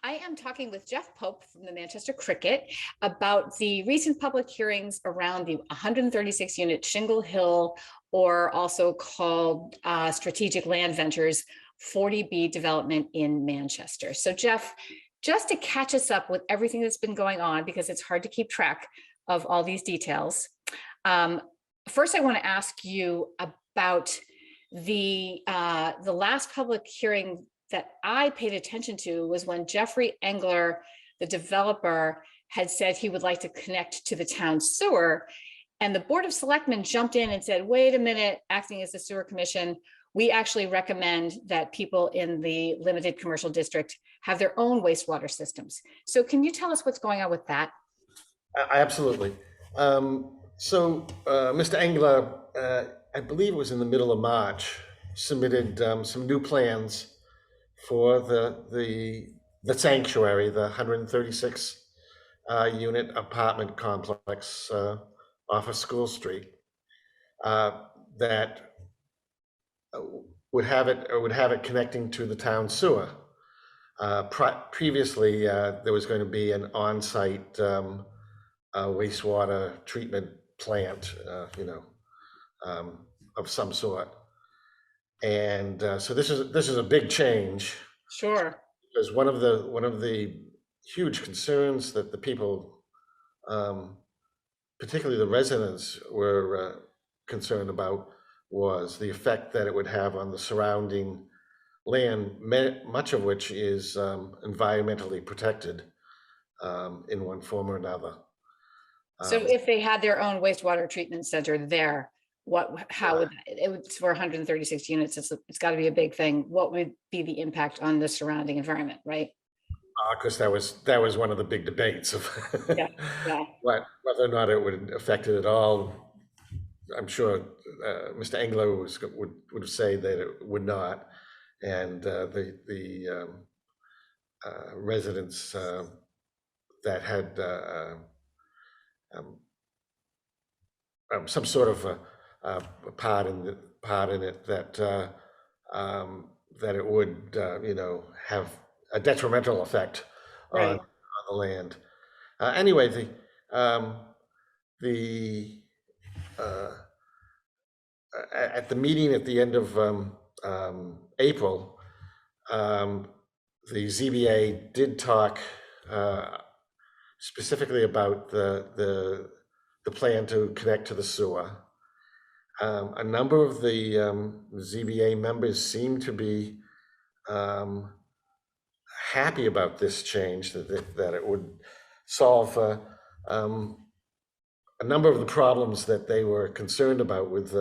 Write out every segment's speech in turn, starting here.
I am talking with Jeff Pope from the Manchester Cricket about the recent public hearings around the 136 unit Shingle Hill, or also called Strategic Land Ventures 40B development in Manchester. So Jeff, just to catch us up with everything that's been going on, because it's hard to keep track of all these details. First, I want to ask you about the last public hearing that I paid attention to was when Jeffrey Engler, the developer, had said he would like to connect to the town sewer. And the Board of Selectmen jumped in and said, wait a minute, acting as the sewer commission, we actually recommend that people in the limited commercial district have their own wastewater systems. So can you tell us what's going on with that? Absolutely. Mr. Engler, I believe it was in the middle of March, submitted some new plans for the sanctuary, the 136 unit apartment complex off of School Street, that would have it connecting to the town sewer. Previously, there was going to be an on-site wastewater treatment plant, of some sort. And so this is a big change. Sure. Because one of the huge concerns that the people, particularly the residents, were concerned about was the effect that it would have on the surrounding land, much of which is environmentally protected in one form or another. So if they had their own wastewater treatment center there, how would it would for 136 units? It's got to be a big thing. What would be the impact on the surrounding environment, right? Because that was one of the big debates of yeah. whether or not it would affect it at all. I'm sure Mr. Engler would say that it would not, and the residents that had some sort of a part in it that it would have a detrimental effect right. on the land. Anyway, at the meeting at the end of April, the ZBA did talk specifically about the plan to connect to the sewer. A number of the ZBA members seem to be happy about this change, that it would solve a number of the problems that they were concerned about with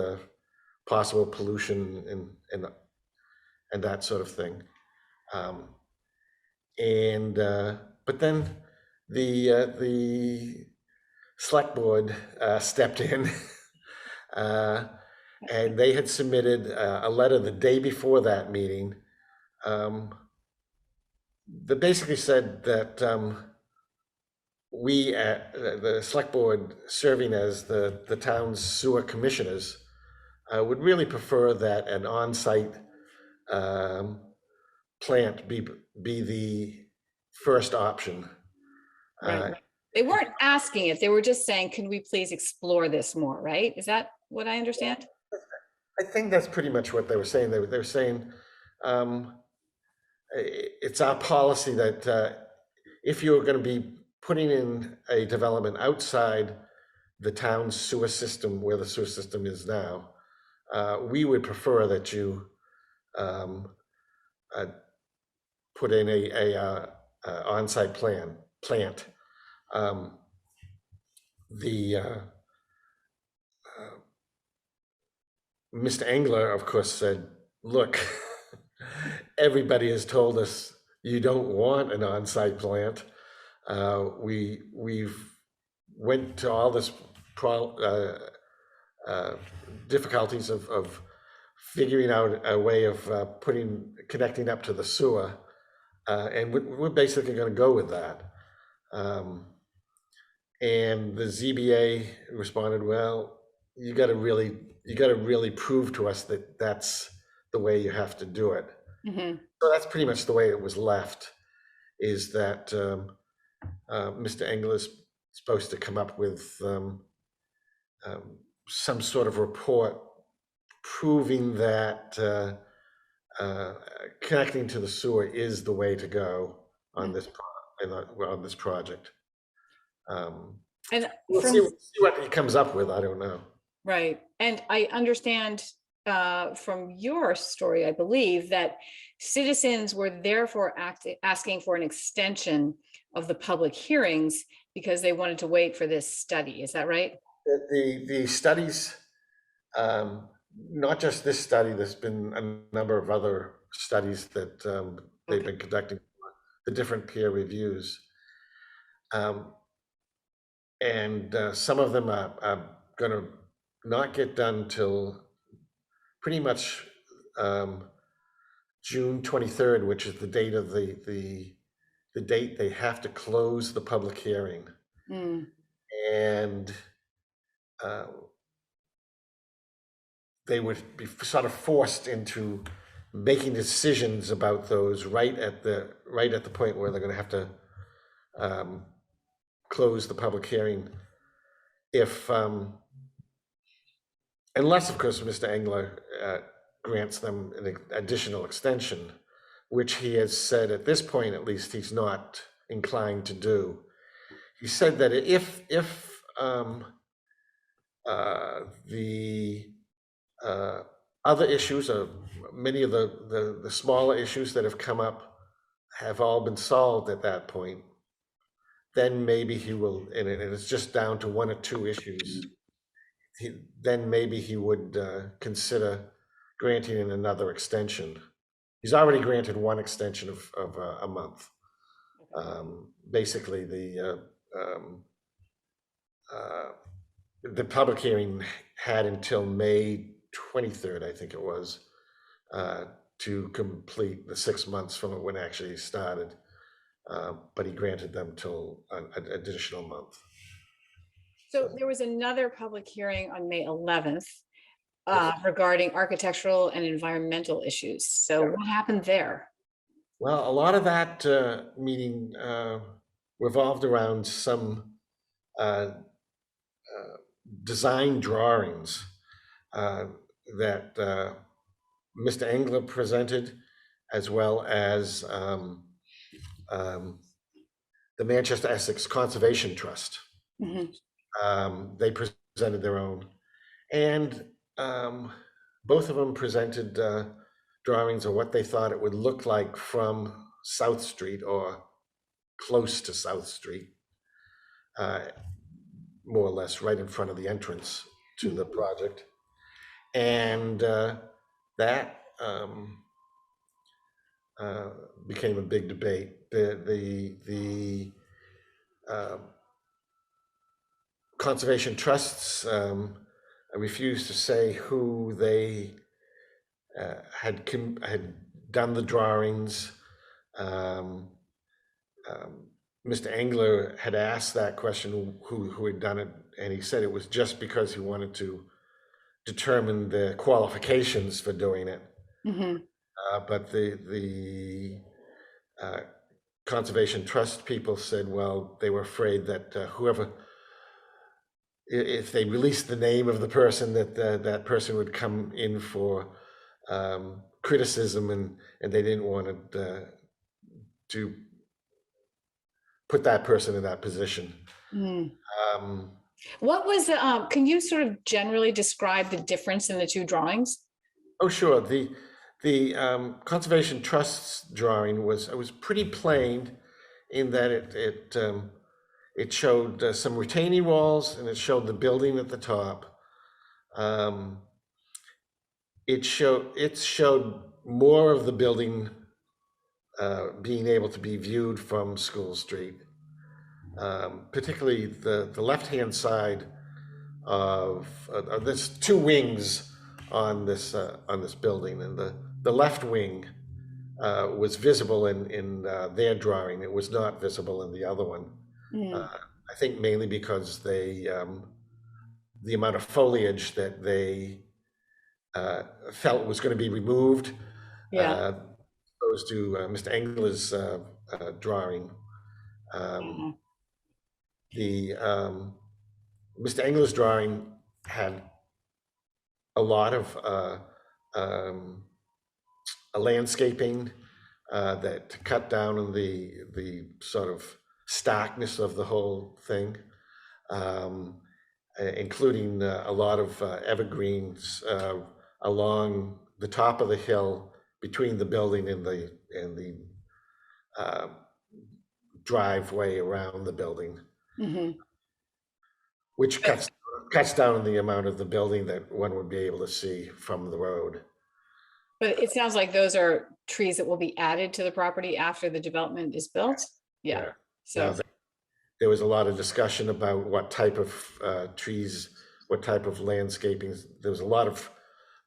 possible pollution and that sort of thing. But then the select board stepped in and they had submitted a letter the day before that meeting that basically said that we at the select board, serving as the town's sewer commissioners, would really prefer that an on-site plant be the first option. Right. They weren't asking it, they were just saying, can we please explore this more, right? Is that what I understand? I think that's pretty much what they were saying. They were saying it's our policy that if you're going to be putting in a development outside the town's sewer system, where the sewer system is now, we would prefer that you put in a on-site plant. Mr. Engler, of course, said, look, everybody has told us you don't want an on-site plant. We've went to all this difficulties of figuring out a way of connecting up to the sewer, and we're basically going to go with that. And the ZBA responded, well, you got to really prove to us that that's the way you have to do it. Mm-hmm. So that's pretty much the way it was left. is that Mr. Engel is supposed to come up with some sort of report proving that connecting to the sewer is the way to go on this on this project. And We'll from see what he comes up with. I don't know. right, and I understand from your story, I believe, that citizens were therefore asking for an extension of the public hearings because they wanted to wait for this study. Is that right? The studies, not just this study, there's been a number of other studies that they've been conducting, the different peer reviews. And some of them are going to not get done till pretty much June 23rd, which is the date of the date they have to close the public hearing. And they would be sort of forced into making decisions about those right at the point where they're going to have to close the public hearing, if unless of course Mr. Engler grants them an additional extension, which he has said at this point at least he's not inclined to do. He said that if the other issues, many of the smaller issues that have come up have all been solved at that point, then maybe he will, and it's just down to one or two issues, then maybe he would consider granting another extension. He's already granted one extension of a month. Basically, the public hearing had until May 23rd, I think it was, to complete the 6 months from when it actually started. But he granted them till an additional month. So there was another public hearing on May 11th regarding architectural and environmental issues. So what happened there? Well, a lot of that meeting revolved around some design drawings that Mr. Engler presented, as well as the Manchester Essex Conservation Trust. They presented their own, and both of them presented drawings of what they thought it would look like from South Street or close to South Street, more or less right in front of the entrance to the project. And that became a big debate. The conservation trusts refused to say who they had done the drawings. Mr. Engler had asked that question, who had done it, and he said it was just because he wanted to determine the qualifications for doing it. But the conservation trust people said, well, they were afraid that whoever, if they released the name of the person, that person would come in for criticism, and they didn't want to put that person in that position. What was the, can you sort of generally describe the difference in the two drawings? Oh, sure. The Conservation Trust's drawing was pretty plain in that it showed some retaining walls, and it showed the building at the top. It showed more of the building being able to be viewed from School Street, particularly the left-hand side of there's two wings on this building, and the left wing was visible in their drawing. It was not visible in the other one. I think mainly because the amount of foliage that they felt was going to be removed, opposed to Mr. Engler's drawing. Mhm. The Mr. Engler's drawing had a lot of landscaping that cut down on the sort of starkness of the whole thing, including a lot of evergreens along the top of the hill between the building and the uh, driveway around the building, Mhm. which cuts down on the amount of the building that one would be able to see from the road. But it sounds like those are trees that will be added to the property after the development is built. Yeah, Yeah. Now, so, there was a lot of discussion about what type of trees, what type of landscaping. There was a lot of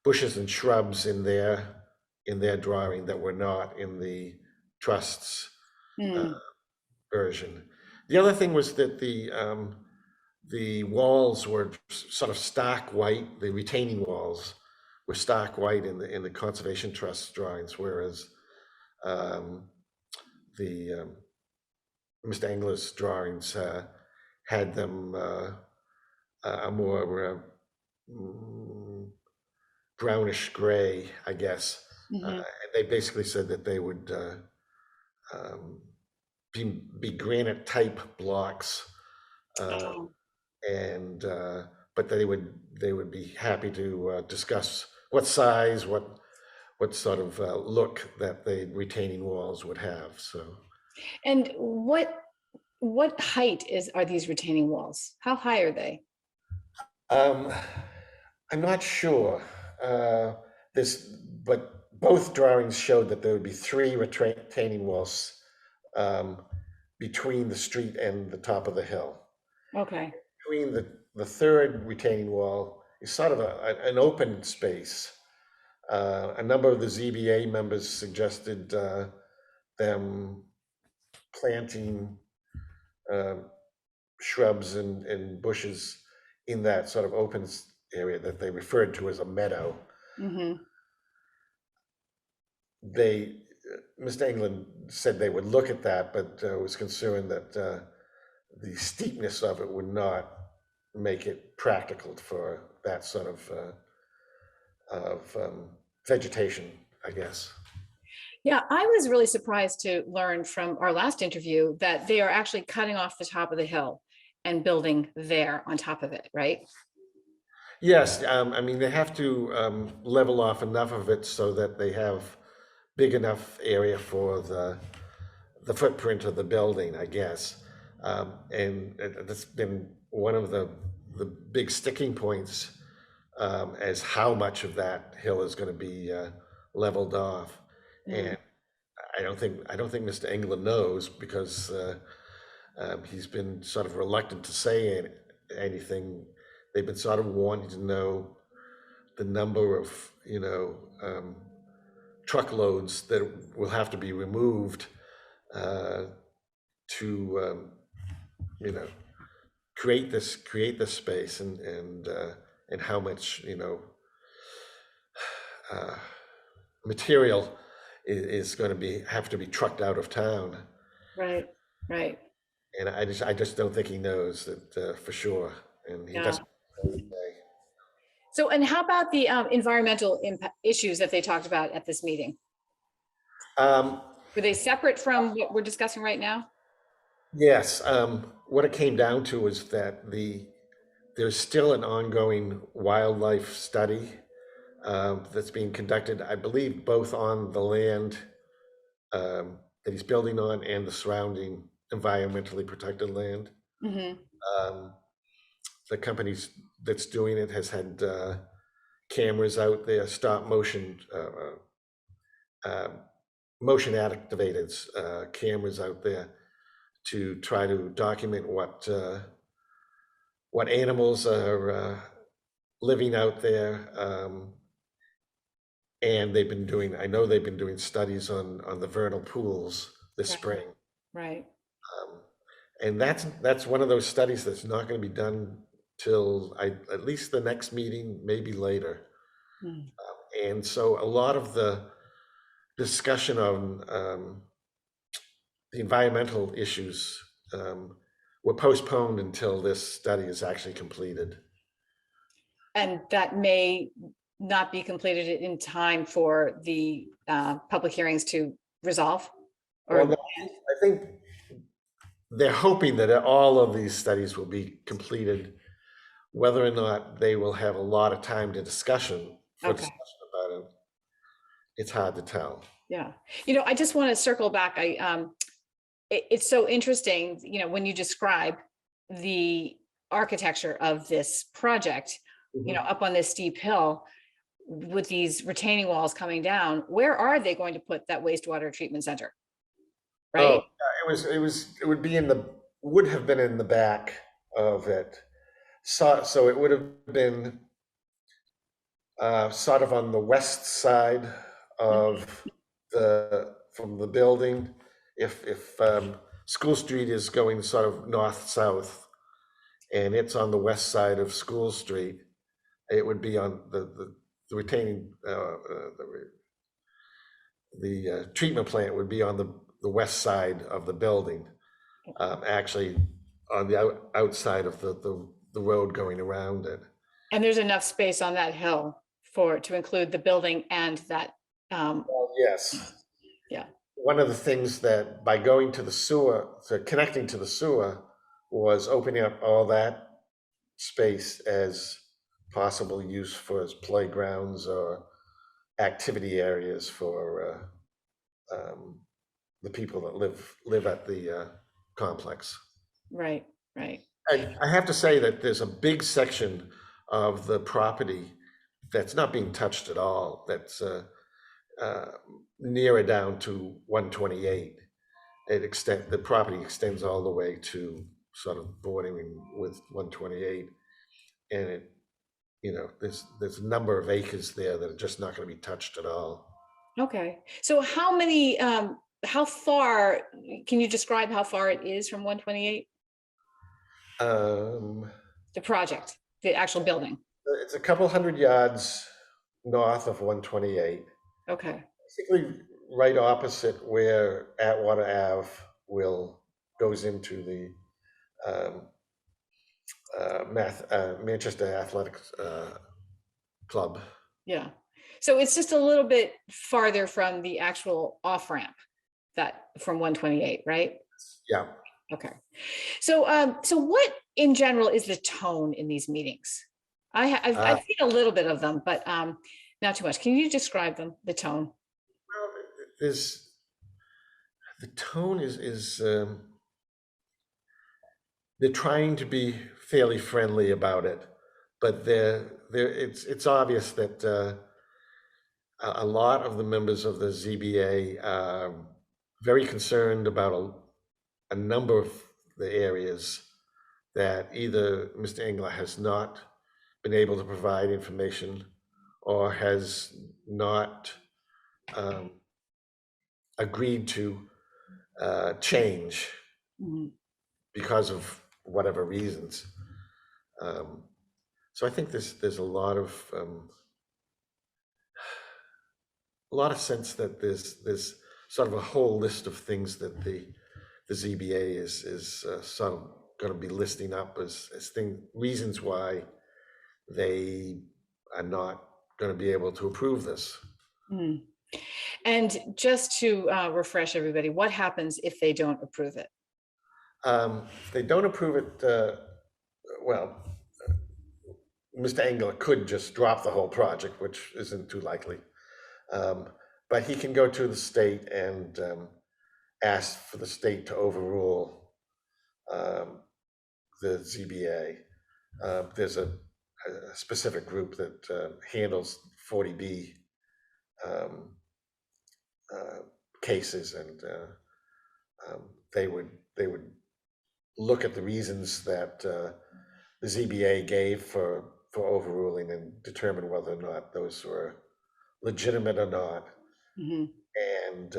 bushes and shrubs in their drawing that were not in the trust's mm, version. The other thing was that the walls were sort of stark white. The retaining walls were stark white in the Conservation Trust drawings, whereas the Mr. Engler's drawings had them a more brownish gray, I guess. mhm. They basically said that they would be granite type blocks, Oh. and but they would be happy to discuss what size, what sort of look that the retaining walls would have. So, And what height are these retaining walls? How high are they? um, I'm not sure. But both drawings showed that there would be three retaining walls um, between the street and the top of the hill. Okay. Between the third retaining wall is sort of an open space. A number of the ZBA members suggested them planting shrubs and bushes in that sort of open area that they referred to as a meadow. Mhm. They, Mr. England said they would look at that, but was concerned that the steepness of it would not make it practical for that sort of vegetation, I guess. Yeah, I was really surprised to learn from our last interview that they are actually cutting off the top of the hill and building there on top of it, right? Yes, I mean, they have to level off enough of it so that they have big enough area for the footprint of the building, I guess. And that's been one of the big sticking points as how much of that hill is going to be leveled off. Mm. And I don't think Mr. England knows, because he's been sort of reluctant to say anything. They've been sort of wanting to know the number of truckloads that will have to be removed to create this space, and how much material is going to have to be trucked out of town. Right, right. And I just don't think he knows that for sure, and he Yeah. doesn't. So, and how about the environmental impact issues that they talked about at this meeting? Um, Were they separate from what we're discussing right now? yes, what it came down to was that there's still an ongoing wildlife study that's being conducted, I believe, both on the land that he's building on and the surrounding environmentally protected land. Mhm. Um, the company that's doing it has had cameras out there, stop motion, motion activated cameras out there to try to document what animals are living out there. And I know they've been doing studies on the vernal pools this Right. spring. Right. And that's one of those studies that's not going to be done till at least the next meeting, maybe later. Mm. And so a lot of the discussion on the environmental issues were postponed until this study is actually completed. And that may not be completed in time for the public hearings to resolve? Or Well, I think they're hoping that all of these studies will be completed. Whether or not they will have a lot of time to discussion okay, about it, it's hard to tell. yeah. I just want to circle back. It's so interesting, when you describe the architecture of this project, up on this steep hill with these retaining walls coming down. Where are they going to put that wastewater treatment center? Right? Oh, it would have been in the back of it. So it would have been sort of on the west side of from the building. If School Street is going sort of north-south, and it's on the west side of School Street, it would be on the retaining, the treatment plant would be on the west side of the building, actually on the outside of the road going around it. And there's enough space on that hill to include the building and that. Well, yes. Yeah. One of the things that by going to the sewer, so connecting to the sewer, was opening up all that space as possible use for as playgrounds or activity areas for the people that live at the complex. Right, right. I have to say that there's a big section of the property that's not being touched at all. That's nearer down to 128. The property extends all the way to sort of bordering with 128, and there's a number of acres there that are just not going to be touched at all. Okay, so how far, can you describe how far it is from 128? The project, the actual building. It's a couple hundred yards north of 128. Okay. Basically right opposite where Atwater Ave goes into the Manchester Athletics Club. Yeah. So it's just a little bit farther from the actual off-ramp from 128, right? Yeah. Okay. So what in general is the tone in these meetings? I've seen a little bit of them, but not too much. Can you describe them, the tone? Well, the tone is they're trying to be fairly friendly about it, but it's obvious that a lot of the members of the ZBA are very concerned about a number of the areas that either Mr. Engler has not been able to provide information or has not agreed to change because of whatever reasons. So I think there's a lot of sense that there's sort of a whole list of things that the ZBA is sort of going to be listing up as reasons why they are not going to be able to approve this. And just to refresh everybody, what happens if they don't approve it? If they don't approve it, well, Mr. Engler could just drop the whole project, which isn't too likely. But he can go to the state and ask for the state to overrule the ZBA. There's a specific group that handles 40B cases, and they would look at the reasons that the ZBA gave for overruling and determine whether or not those were legitimate or not. And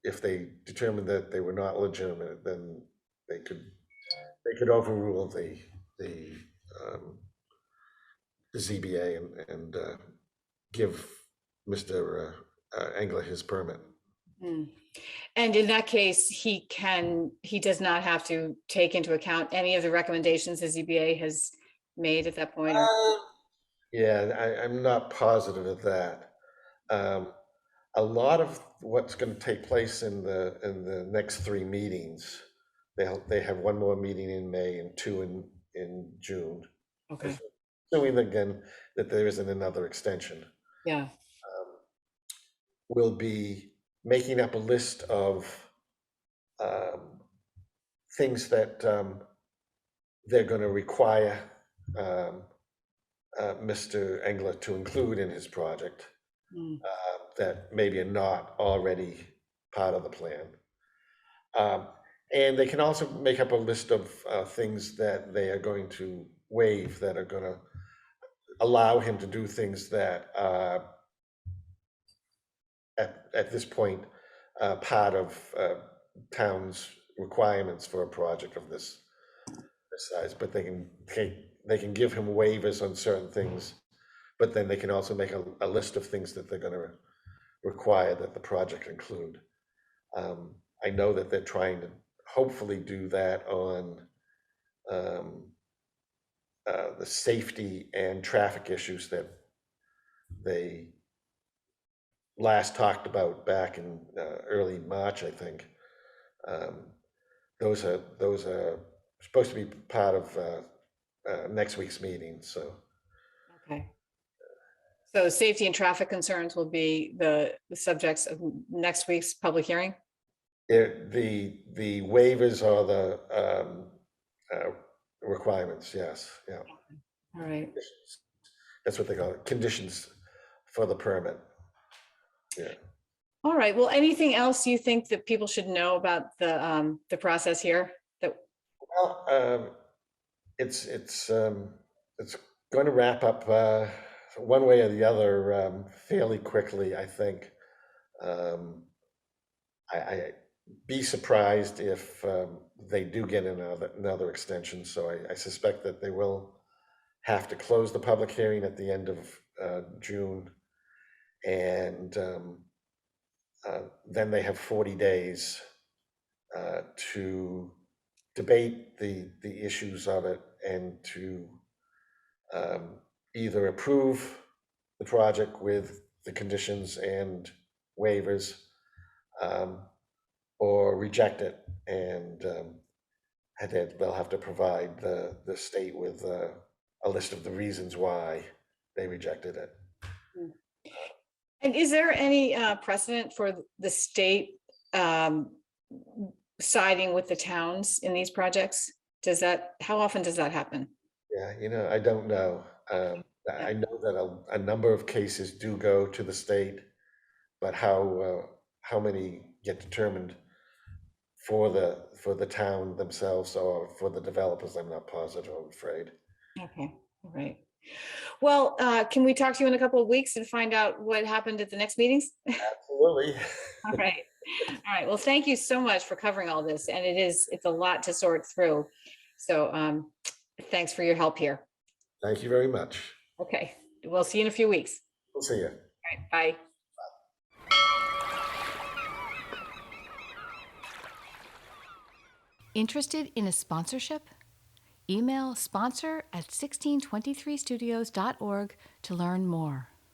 if they determined that they were not legitimate, then they could overrule the ZBA and give Mr. Engler his permit. Hmm. And in that case, he does not have to take into account any of the recommendations the ZBA has made at that point, or, Uh, Yeah, I'm not positive of that. Um, a lot of what's going to take place in the next three meetings, they have one more meeting in May and two in June. okay, Assuming again that there isn't another extension, yeah, we'll be making up a list of um, things that they're going to require um, Mr. Engler to include in his project mm, that maybe are not already part of the plan. Um, and they can also make up a list of things that they are going to waive that are going to allow him to do things that at this point part of town's requirements for a project of this size, but they can give him waivers on certain things, but then they can also make a list of things that they're going to require that the project include. I know that they're trying to hopefully do that on um, the safety and traffic issues that they last talked about back in early March, I think. Um, those are supposed to be part of next week's meeting. So okay. So safety and traffic concerns will be the subjects of next week's public hearing? the waivers are the requirements. Yes, yeah, All right. that's what they call it, conditions for the permit. Yeah. All right. Well, anything else you think that people should know about the process here? That, Well, it's going to wrap up one way or the other fairly quickly, I think. Um, I be surprised if they do get another extension. So I suspect that they will have to close the public hearing at the end of June, and then they have 40 days to debate the issues of it and to um, either approve the project with the conditions and waivers um, or reject it. And then they'll have to provide the state with a list of the reasons why they rejected it. and is there any precedent for the state um, siding with the towns in these projects? How often does that happen? Yeah, I don't know. Yeah. I know that a number of cases do go to the state, but how many get determined for the town themselves or for the developers, I'm not positive, I'm afraid. Okay, all right. Well, can we talk to you in a couple of weeks and find out what happened at the next meetings? Absolutely. All right. All right. Well, thank you so much for covering all this. And it's a lot to sort through. So thanks for your help here. Thank you very much. Okay. We'll see you in a few weeks. We'll see you. All right. Bye. Interested in a sponsorship? Email sponsor@1623studios.org to learn more.